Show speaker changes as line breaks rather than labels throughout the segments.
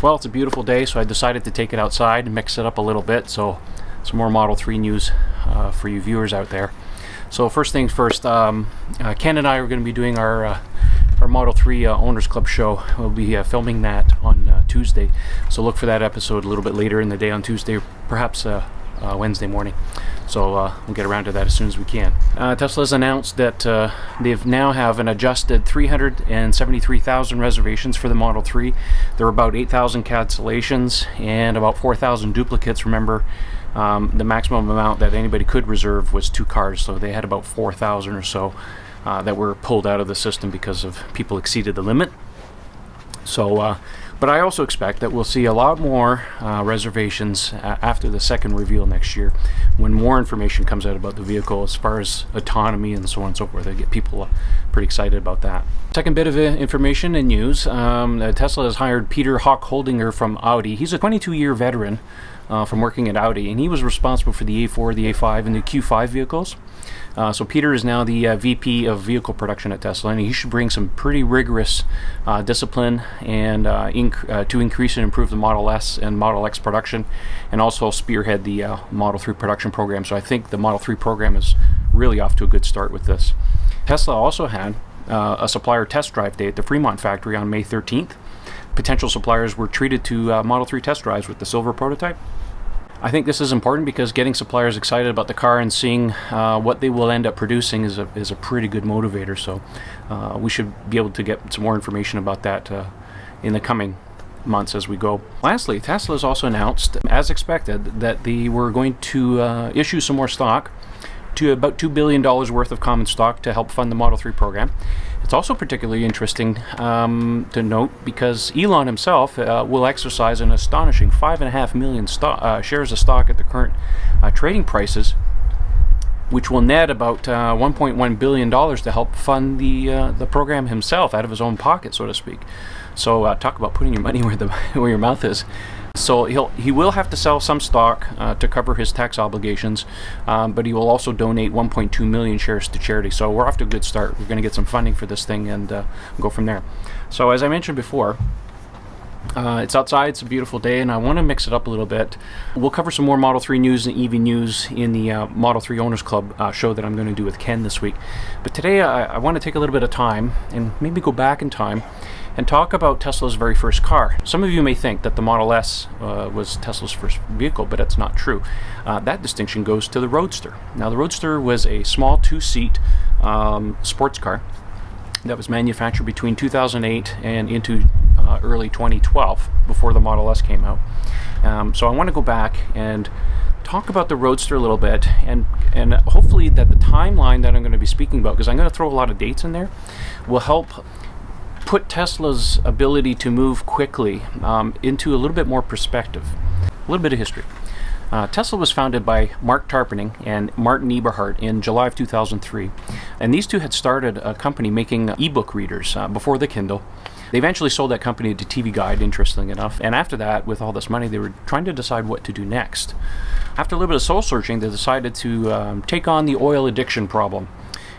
Well, it's a beautiful day, so I decided to take it outside and mix it up a little bit. So some more Model 3 news for you viewers out there. So first things first, Ken and I are going to be doing our Model 3 Owners Club show. We'll be filming that on Tuesday. So look for that episode a little bit later in the day on Tuesday, perhaps Wednesday morning. So we'll get around to that as soon as we can. Tesla's announced that they now have an adjusted 373,000 reservations for the Model 3. There were about 8,000 cancellations and about 4,000 duplicates. Remember, the maximum amount that anybody could reserve was 2 cars, so they had about 4,000 or so that were pulled out of the system because of people exceeded the limit. So, but I also expect that we'll see a lot more reservations after the second reveal next year, when more information comes out about the vehicle as far as autonomy and so on and so forth. They get people pretty excited about that. Second bit of information and news, Tesla has hired Peter Hock-Holdinger from Audi. He's a 22-year veteran from working at Audi, and he was responsible for the A4, the A5, and the Q5 vehicles. So Peter is now the VP of vehicle production at Tesla, and he should bring some pretty rigorous discipline and to increase and improve the Model S and Model X production, and also spearhead the Model 3 production program. So I think the Model 3 program is really off to a good start with this. Tesla also had a supplier test drive day at the Fremont factory on May 13th. Potential suppliers were treated to Model 3 test drives with the silver prototype. I think this is important because getting suppliers excited about the car and seeing what they will end up producing is a pretty good motivator. So we should be able to get some more information about that in the coming months as we go. Lastly, Tesla has also announced, as expected, that they were going to issue some more stock, to about $2 billion worth of common stock to help fund the Model 3 program. It's also particularly interesting to note because Elon himself will exercise an astonishing 5.5 million shares of stock at the current trading prices, which will net about $1.1 billion to help fund the program himself out of his own pocket, so to speak. So talk about putting your money where your mouth is. So he will have to sell some stock to cover his tax obligations, but he will also donate 1.2 million shares to charity. So we're off to a good start. We're going to get some funding for this thing and go from there. So as I mentioned before, it's outside, it's a beautiful day, and I want to mix it up a little bit. We'll cover some more Model 3 news and EV news in the Model 3 Owners Club show that I'm going to do with Ken this week. But today I want to take a little bit of time and maybe go back in time and talk about Tesla's very first car. Some of you may think that the Model S was Tesla's first vehicle, but it's not true. That distinction goes to the Roadster. Now, the Roadster was a small 2-seat sports car that was manufactured between 2008 and into early 2012, before the Model S came out. So I want to go back and talk about the Roadster a little bit, and hopefully that the timeline that I'm going to be speaking about, because I'm going to throw a lot of dates in there, will help put Tesla's ability to move quickly into a little bit more perspective. A little bit of history. Tesla was founded by Mark Tarpenning and Martin Eberhard in July of 2003, and these two had started a company making ebook readers before the Kindle. They eventually sold that company to TV Guide, interestingly enough, and after that, with all this money, they were trying to decide what to do next. After a little bit of soul searching, they decided to take on the oil addiction problem.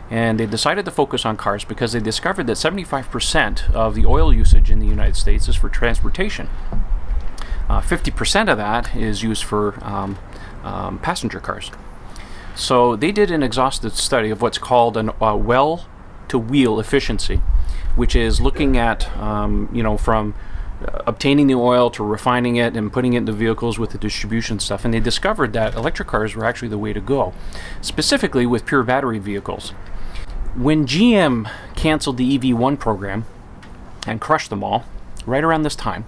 And they decided to focus on cars because they discovered that 75% of the oil usage in the United States is for transportation. 50% of that is used for passenger cars. So they did an exhaustive study of what's called a well-to-wheel efficiency, which is looking at, from obtaining the oil to refining it and putting it into vehicles with the distribution stuff. And they discovered that electric cars were actually the way to go, specifically with pure battery vehicles. When GM canceled the EV1 program and crushed them all, right around this time,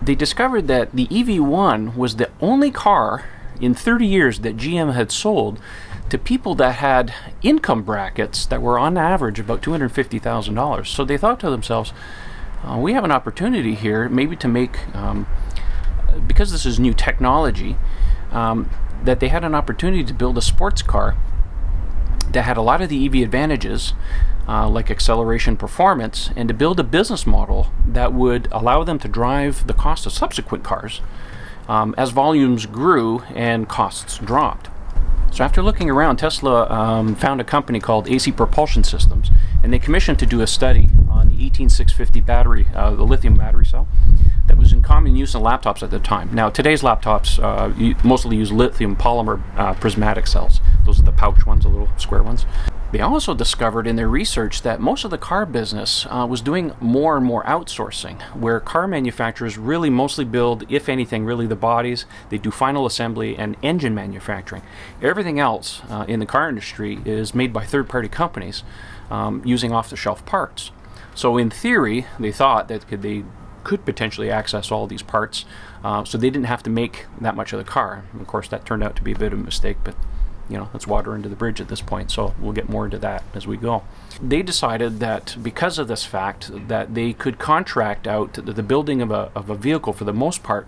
they discovered that the EV1 was the only car in 30 years that GM had sold to people that had income brackets that were on average about $250,000. So they thought to themselves, we have an opportunity here maybe to make, because this is new technology, that they had an opportunity to build a sports car that had a lot of the EV advantages, like acceleration performance, and to build a business model that would allow them to drive the cost of subsequent cars as volumes grew and costs dropped. So after looking around, Tesla found a company called AC Propulsion Systems, and they commissioned to do a study on the 18650 battery, the lithium battery cell, that was in common use in laptops at the time. Now, today's laptops mostly use lithium polymer prismatic cells. Those are the pouch ones, the little square ones. They also discovered in their research that most of the car business was doing more and more outsourcing, where car manufacturers really mostly build, if anything, really the bodies. They do final assembly and engine manufacturing. Everything else in the car industry is made by third-party companies using off-the-shelf parts. So in theory, they thought that they could potentially access all these parts, so they didn't have to make that much of the car. Of course, that turned out to be a bit of a mistake, but you know, that's water under the bridge at this point, so we'll get more into that as we go. They decided that because of this fact, that they could contract out the building of a vehicle for the most part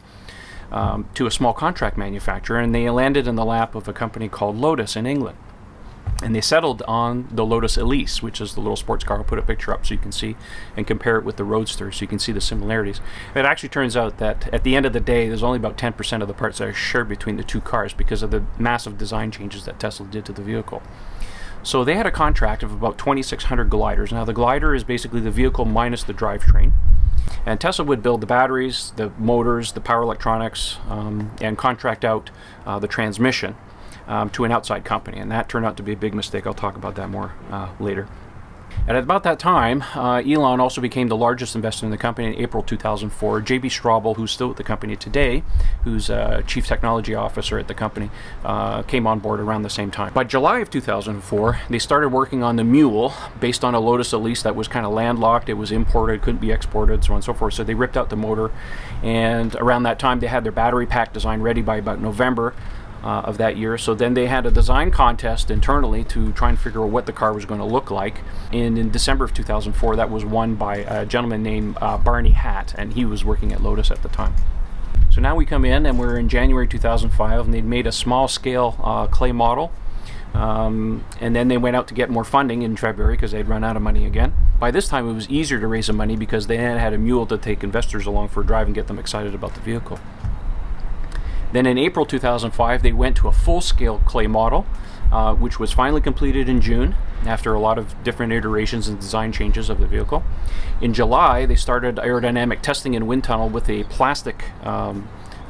to a small contract manufacturer, and they landed in the lap of a company called Lotus in England. And they settled on the Lotus Elise, which is the little sports car. I'll put a picture up so you can see and compare it with the Roadster so you can see the similarities. It actually turns out that at the end of the day, there's only about 10% of the parts that are shared between the two cars because of the massive design changes that Tesla did to the vehicle. So they had a contract of about 2,600 gliders. Now the glider is basically the vehicle minus the drivetrain. And Tesla would build the batteries, the motors, the power electronics, and contract out the transmission to an outside company, and that turned out to be a big mistake. I'll talk about that more later. And at about that time, Elon also became the largest investor in the company in April 2004. J.B. Straubel, who's still at the company today, who's chief technology officer at the company, came on board around the same time. By July of 2004, they started working on the Mule, based on a Lotus Elise that was kind of landlocked. It was imported, couldn't be exported, so on and so forth. So they ripped out the motor, and around that time, they had their battery pack design ready by about November of that year. So then they had a design contest internally to try and figure out what the car was going to look like. And in December of 2004, that was won by a gentleman named Barney Hatt, and he was working at Lotus at the time. So now we come in, and we're in January 2005, and they'd made a small-scale clay model. And then they went out to get more funding in February because they'd run out of money again. By this time, it was easier to raise some money because they had a mule to take investors along for a drive and get them excited about the vehicle. Then in April 2005, they went to a full-scale clay model, which was finally completed in June after a lot of different iterations and design changes of the vehicle. In July, they started aerodynamic testing in wind tunnel with a plastic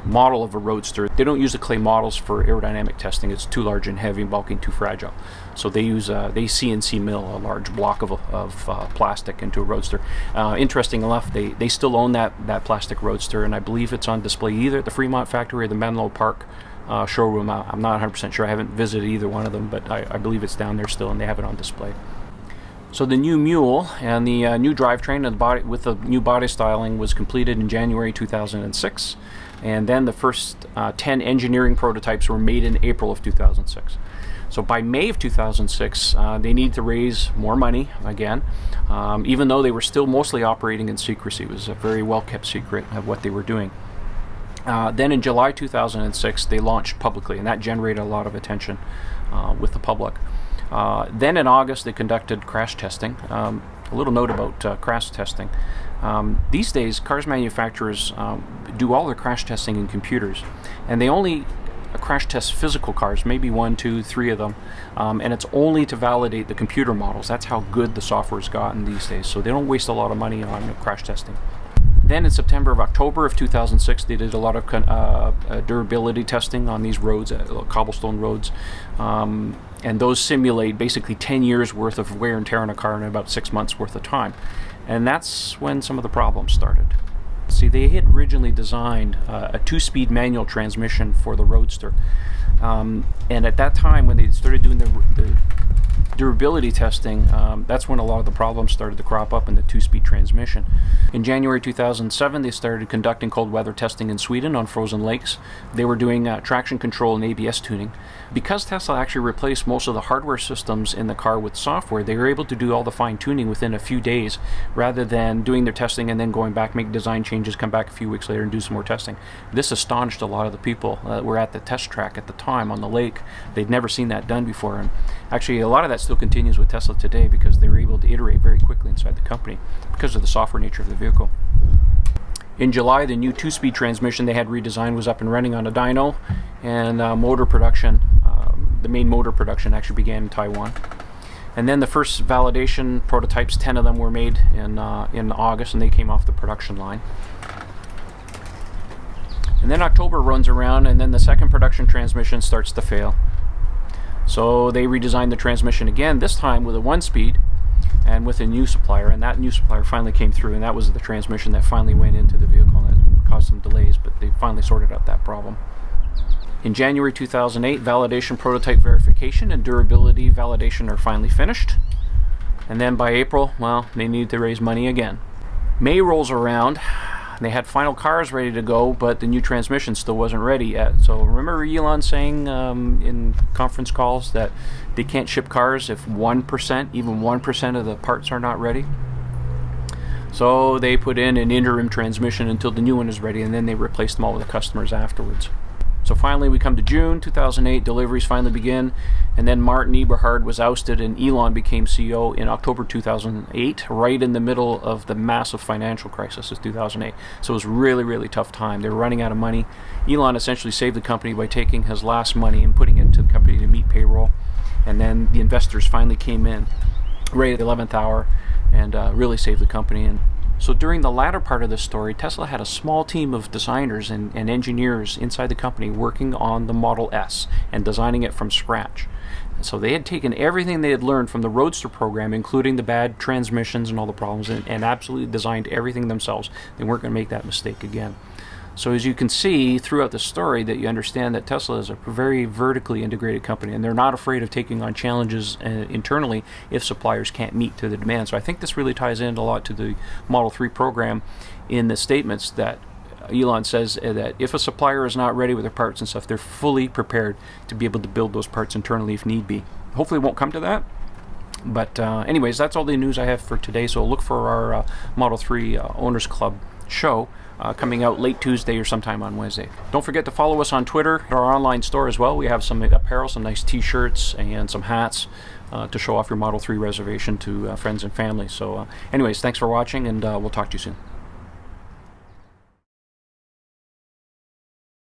model of a Roadster. They don't use the clay models for aerodynamic testing. It's too large and heavy and bulky and too fragile. So they use they CNC mill a large block of plastic into a Roadster. Interesting enough, they still own that plastic Roadster, and I believe it's on display either at the Fremont factory or the Menlo Park showroom. I'm not 100% sure. I haven't visited either one of them, but I believe it's down there still, and they have it on display. So the new Mule and the new drivetrain and the body with the new body styling was completed in January 2006. And then the first 10 engineering prototypes were made in April of 2006. So by May of 2006, they needed to raise more money again, even though they were still mostly operating in secrecy. It was a very well-kept secret of what they were doing. Then in July 2006, they launched publicly, and that generated a lot of attention with the public. Then in August, they conducted crash testing. A little note about crash testing. These days, cars manufacturers do all their crash testing in computers, and they only crash test physical cars, maybe 1, 2, 3 of them, and it's only to validate the computer models. That's how good the software's gotten these days, so they don't waste a lot of money on crash testing. Then in October of 2006, they did a lot of durability testing on these roads, cobblestone roads, and those simulate basically 10 years worth of wear and tear on a car in about 6 months worth of time. And that's when some of the problems started. See, they had originally designed a 2-speed manual transmission for the Roadster. And at that time, when they started doing the durability testing, that's when a lot of the problems started to crop up in the 2-speed transmission. In January 2007, they started conducting cold weather testing in Sweden on frozen lakes. They were doing traction control and ABS tuning. Because Tesla actually replaced most of the hardware systems in the car with software, they were able to do all the fine tuning within a few days rather than doing their testing and then going back, make design changes, come back a few weeks later and do some more testing. This astonished a lot of the people that were at the test track at the time on the lake. They'd never seen that done before, and actually a lot of that still continues with Tesla today because they were able to iterate very quickly inside the company because of the software nature of the vehicle. In July, the new 2-speed transmission they had redesigned was up and running on a dyno, and motor production, the main motor production actually began in Taiwan. And then the first validation prototypes, 10 of them were made in August, and they came off the production line. And then October runs around, and then the second production transmission starts to fail. So they redesigned the transmission again, this time with a 1-speed and with a new supplier, and that new supplier finally came through, and that was the transmission that finally went into the vehicle, and it caused some delays, but they finally sorted out that problem. In January 2008, validation, prototype verification, and durability validation are finally finished. And then by April, well, they needed to raise money again. May rolls around. They had final cars ready to go, but the new transmission still wasn't ready yet. So remember Elon saying in conference calls that they can't ship cars if 1%, even 1% of the parts are not ready? So they put in an interim transmission until the new one is ready, and then they replaced them all with the customers afterwards. So finally we come to June 2008, deliveries finally begin, and then Martin Eberhard was ousted and Elon became CEO in October 2008, right in the middle of the massive financial crisis of 2008. So it was really, really tough time. They were running out of money. Elon essentially saved the company by taking his last money and putting it into the company to meet payroll. And then the investors finally came in right at the 11th hour and really saved the company. And so during the latter part of this story, Tesla had a small team of designers and engineers inside the company working on the Model S and designing it from scratch. So they had taken everything they had learned from the Roadster program, including the bad transmissions and all the problems, and absolutely designed everything themselves. They weren't going to make that mistake again. So as you can see throughout the story, that you understand that Tesla is a very vertically integrated company, and they're not afraid of taking on challenges internally if suppliers can't meet to the demand. So I think this really ties in a lot to the Model 3 program in the statements that Elon says that if a supplier is not ready with their parts and stuff, they're fully prepared to be able to build those parts internally if need be. Hopefully it won't come to that. But anyways, that's all the news I have for today. So look for our Model 3 Owners Club show coming out late Tuesday or sometime on Wednesday. Don't forget to follow us on Twitter, our online store as well. We have some apparel, some nice t-shirts and some hats to show off your Model 3 reservation to friends and family. So anyways, thanks for watching, and we'll talk to you soon.